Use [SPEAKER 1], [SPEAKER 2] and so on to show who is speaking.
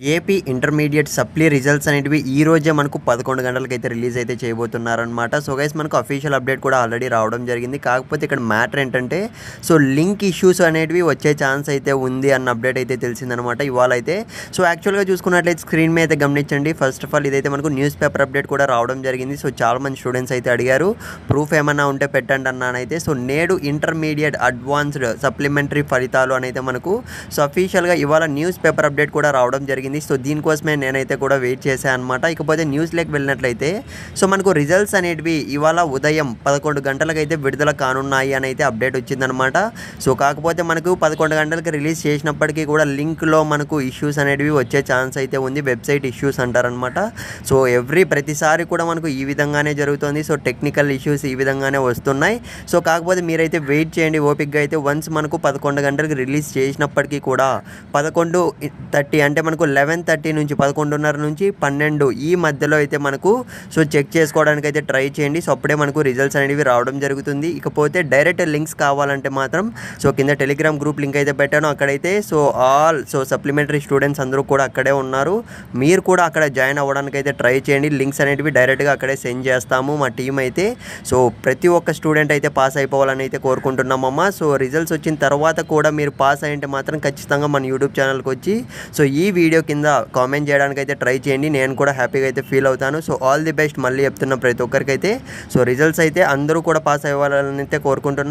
[SPEAKER 1] AP intermediate supply results అనేటివి ఈ రోజే మనకు 11 గంటలకైతే రిలీజ్ అయితే చేయబోతున్నారనమాట. సో గైస్ మనకు అఫీషియల్ అప్డేట్ కూడా ఆల్రెడీ రావడం జరిగింది. కాకపోతే ఇక్కడ మ్యాటర్ ఏంటంటే సో లింక్ ఇష్యూస్ అనేటివి వచ్చే ఛాన్స్ అయితే ఉంది అన్న అప్డేట్ అయితే తెలిసిందనమాట ఇవాళ అయితే. సో యాక్చువల్గా చూసుకున్నట్లయితే స్క్రీన్ మీద అయితే గమనించండి. ఫస్ట్ ఆఫ్ ఆల్ ఇదైతే మనకు న్యూస్ పేపర్ అప్డేట్ కూడా రావడం జరిగింది. సో చాలా మంది స్టూడెంట్స్ అయితే అడిగారు ప్రూఫ్ ఏమన్నా ఉంటే పెట్టండి అన్నానైతే. సో నేడు ఇంటర్మీడియట్ అడ్వాన్స్డ్ సప్లిమెంటరీ ఫలితాలు అనైతే మనకు సో అఫీషియల్గా ఇవాళ న్యూస్ పేపర్ అప్డేట్ కూడా రావడం జరిగింది. సో దీనికోసమే నేనైతే కూడా వెయిట్ చేశాను అనమాట. ఇకపోతే న్యూస్లోకి వెళ్ళినట్లయితే సో మనకు రిజల్ట్స్ అనేటివి ఇవాళ ఉదయం 11 గంటలకైతే విడుదల కానున్నాయి అని అయితే అప్డేట్ వచ్చిందనమాట. సో కాకపోతే మనకు 11 గంటలకి రిలీజ్ చేసినప్పటికీ కూడా లింక్లో మనకు ఇష్యూస్ అనేటివి వచ్చే ఛాన్స్ అయితే ఉంది. వెబ్సైట్ ఇష్యూస్ అంటారనమాట. సో ప్రతిసారి కూడా మనకు ఈ విధంగానే జరుగుతుంది. సో టెక్నికల్ ఇష్యూస్ ఈ విధంగానే వస్తున్నాయి. సో కాకపోతే మీరైతే వెయిట్ చేయండి ఓపిక్గా అయితే. వన్స్ మనకు 11 గంటలకు రిలీజ్ చేసినప్పటికీ కూడా 11:30 అంటే మనకు 11:30 నుంచి 11:30 నుంచి 12 ఈ మధ్యలో అయితే మనకు సో చెక్ చేసుకోవడానికి అయితే ట్రై చేయండి. సో అప్పుడే మనకు రిజల్ట్స్ అనేవి రావడం జరుగుతుంది. ఇకపోతే డైరెక్ట్ లింక్స్ కావాలంటే మాత్రం సో కింద టెలిగ్రామ్ గ్రూప్ లింక్ అయితే పెట్టాను. అక్కడైతే సో సప్లిమెంటరీ స్టూడెంట్స్ అందరూ కూడా అక్కడే ఉన్నారు. మీరు కూడా అక్కడ జాయిన్ అవ్వడానికి అయితే ట్రై చేయండి. లింక్స్ అనేటివి డైరెక్ట్గా అక్కడే సెండ్ చేస్తాము మా టీం అయితే. సో ప్రతి ఒక్క స్టూడెంట్ అయితే పాస్ అయిపోవాలని అయితే కోరుకుంటున్నామమ్మా. సో రిజల్ట్స్ వచ్చిన తర్వాత కూడా మీరు పాస్ అయ్యింటే మాత్రం ఖచ్చితంగా మన యూట్యూబ్ ఛానల్కి వచ్చి సో ఈ వీడియో కింద కామెంట్ చేయడానికి అయితే ట్రై చేయండి. నేను కూడా హ్యాపీగా అయితే ఫీల్ అవుతాను. సో ఆల్ ది బెస్ట్ మళ్ళీ చెప్తున్న ప్రతి ఒక్కరికైతే. సో రిజల్ట్స్ అయితే అందరూ కూడా పాస్ అవ్వాలని అయితే కోరుకుంటున్నాను.